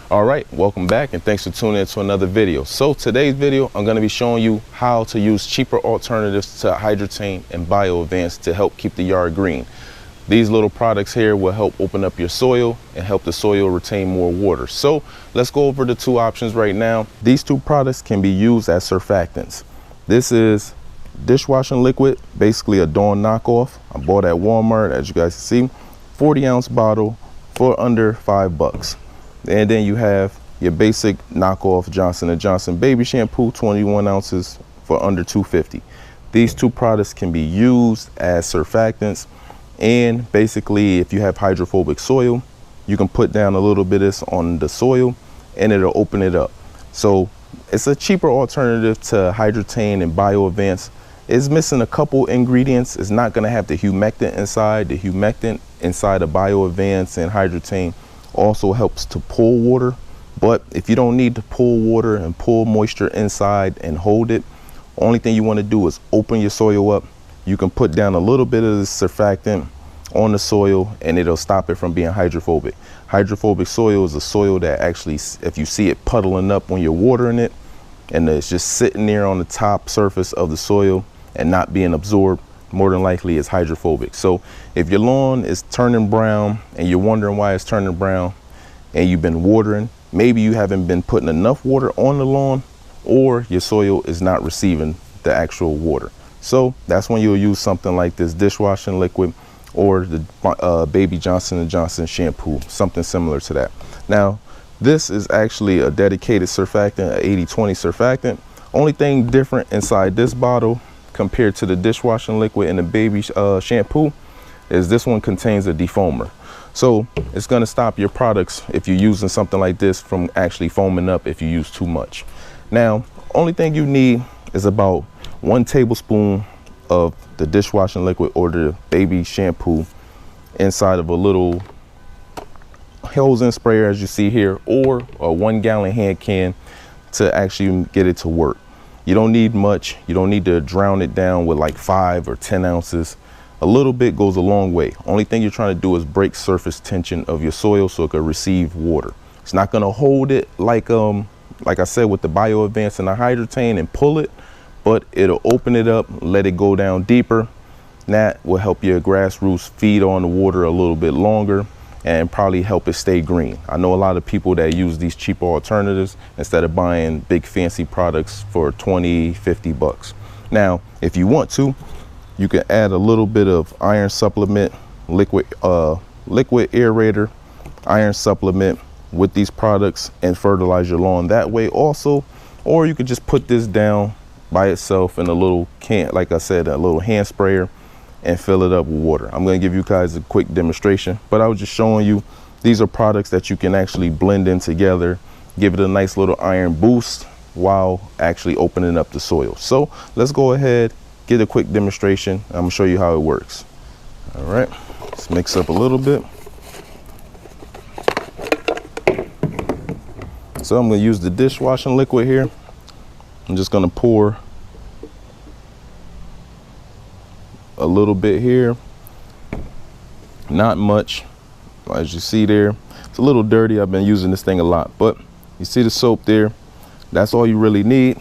All right, welcome back and thanks for tuning in to another video. So today's video, I'm going to be showing you how to use cheaper alternatives to Hydrotain and Bio Advance to help keep the yard green. These little products here will help open up your soil and help the soil retain more water. So let's go over the two options right now. These two products can be used as surfactants. This is dishwashing liquid, basically a Dawn knockoff. I bought at Walmart, as you guys can see, 40-ounce bottle for under $5. And then you have your basic knockoff Johnson & Johnson baby shampoo, 21 ounces for under $2.50. These two products can be used as surfactants. And basically, if you have hydrophobic soil, you can put down a little bit of this on the soil and it'll open it up. So it's a cheaper alternative to Hydrotain and Bio Advance. It's missing a couple ingredients. It's not going to have the humectant inside. The humectant inside of Bio Advance and Hydrotain also helps to pull water. But if you don't need to pull water and pull moisture inside and hold it, only thing you want to do is open your soil up. You can put down a little bit of the surfactant on the soil and it'll stop it from being hydrophobic. Hydrophobic soil is a soil that actually, if you see it puddling up when you're watering it and it's just sitting there on the top surface of the soil and not being absorbed, more than likely it's hydrophobic. So if your lawn is turning brown and you're wondering why it's turning brown and you've been watering, maybe you haven't been putting enough water on the lawn or your soil is not receiving the actual water. So that's when you'll use something like this dishwashing liquid or the baby Johnson & Johnson shampoo, something similar to that. Now, this is actually a dedicated surfactant, an 80-20 surfactant. Only thing different inside this bottle compared to the dishwashing liquid and the baby shampoo is this one contains a defoamer. So it's going to stop your products, if you're using something like this, from actually foaming up if you use too much. Now, only thing you need is about 1 tablespoon of the dishwashing liquid or the baby shampoo inside of a little hose-in sprayer, as you see here, or a 1-gallon hand can to actually get it to work. You don't need much. You don't need to drown it down with like 5 or 10 ounces. A little bit goes a long way. Only thing you're trying to do is break surface tension of your soil so it can receive water. It's not going to hold it like I said with the Bio Advance and the Hydrotain and pull it, but it'll open it up, let it go down deeper. That will help your grass roots feed on the water a little bit longer and probably help it stay green. I know a lot of people that use these cheaper alternatives instead of buying big fancy products for 20, 50 bucks. Now, if you want to, you can add a little bit of iron supplement, liquid aerator, iron supplement with these products and fertilize your lawn that way also. Or you could just put this down by itself in a little can, like I said, a little hand sprayer, and fill it up with water. I'm going to give you guys a quick demonstration, but I was just showing you these are products that you can actually blend in together, give it a nice little iron boost while actually opening up the soil. So let's go ahead, get a quick demonstration. I'm going to show you how it works. All right, let's mix up a little bit. So I'm going to use the dishwashing liquid here. I'm just going to pour a little bit here, not much. As you see there, it's a little dirty. I've been using this thing a lot, but you see the soap there. That's all you really need.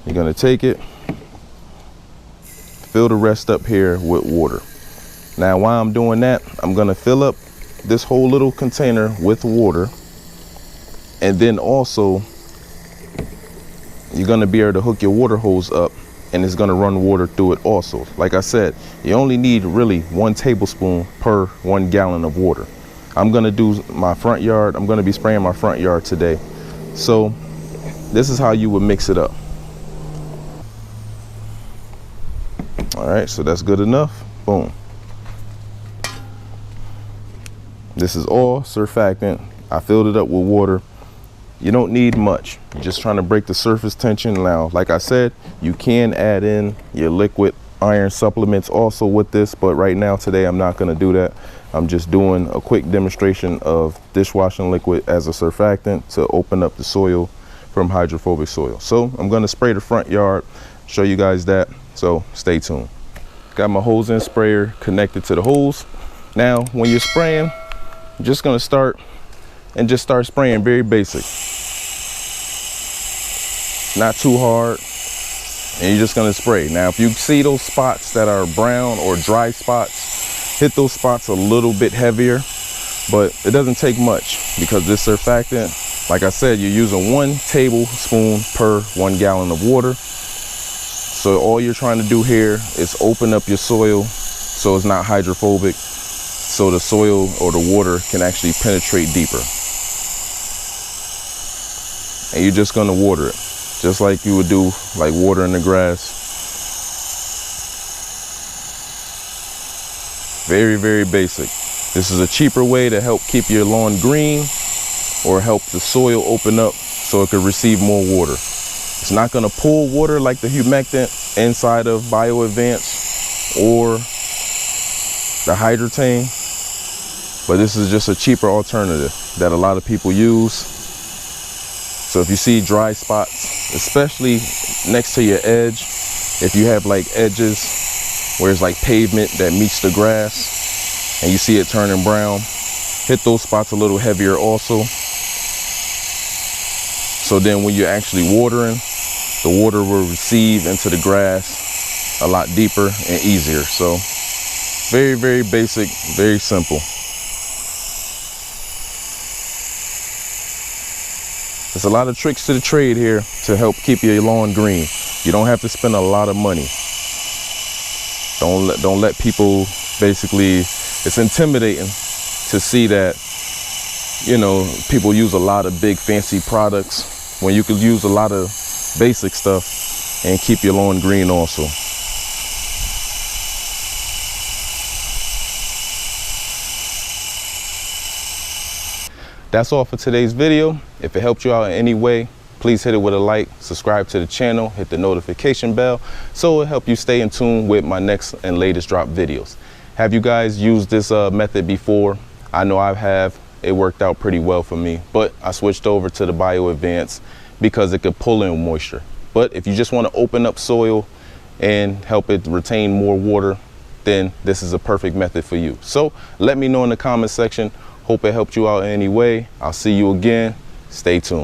You're going to take it, fill the rest up here with water. Now while I'm doing that, I'm going to fill up this whole little container with water, and then also you're going to be able to hook your water hose up and it's going to run water through it also. Like I said, you only need really 1 tablespoon per 1 gallon of water. I'm going to do my front yard. I'm going to be spraying my front yard today. So this is how you would mix it up. All right, so that's good enough. Boom. This is all surfactant. I filled it up with water. You don't need much. You're just trying to break the surface tension. Now, like I said, you can add in your liquid iron supplements also with this, but right now today I'm not going to do that. I'm just doing a quick demonstration of dishwashing liquid as a surfactant to open up the soil from hydrophobic soil. So I'm going to spray the front yard, show you guys that, so stay tuned. Got my hose-in sprayer connected to the hose. Now when you're spraying, just gonna start spraying, very basic. Not too hard. And you're just gonna spray. Now, if you see those spots that are brown or dry spots, hit those spots a little bit heavier, but it doesn't take much because this surfactant, like I said, you're using 1 tablespoon per 1 gallon of water. So all you're trying to do here is open up your soil so it's not hydrophobic, so the soil or the water can actually penetrate deeper. And you're just gonna water it, just like you would do like watering the grass. Very, very basic. This is a cheaper way to help keep your lawn green or help the soil open up so it can receive more water. It's not gonna pull water like the humectant inside of Bio Advance or the Hydrophobic, but this is just a cheaper alternative that a lot of people use. So if you see dry spots, especially next to your edge, if you have like edges where it's like pavement that meets the grass and you see it turning brown, hit those spots a little heavier also. So then when you're actually watering, the water will receive into the grass a lot deeper and easier. So very, very basic, very simple. There's a lot of tricks to the trade here to help keep your lawn green. You don't have to spend a lot of money. Don't let people, basically, it's intimidating to see that, you know, people use a lot of big fancy products when you could use a lot of basic stuff and keep your lawn green also. That's all for today's video. If it helped you out in any way, please hit it with a like, subscribe to the channel, hit the notification bell so it'll help you stay in tune with my next and latest drop videos. Have you guys used this method before? I know I have. It worked out pretty well for me, but I switched over to the Bio Advance because it could pull in moisture. But if you just want to open up soil and help it retain more water, then this is a perfect method for you. So let me know in the comment section. Hope it helped you out in any way. I'll see you again. Stay tuned.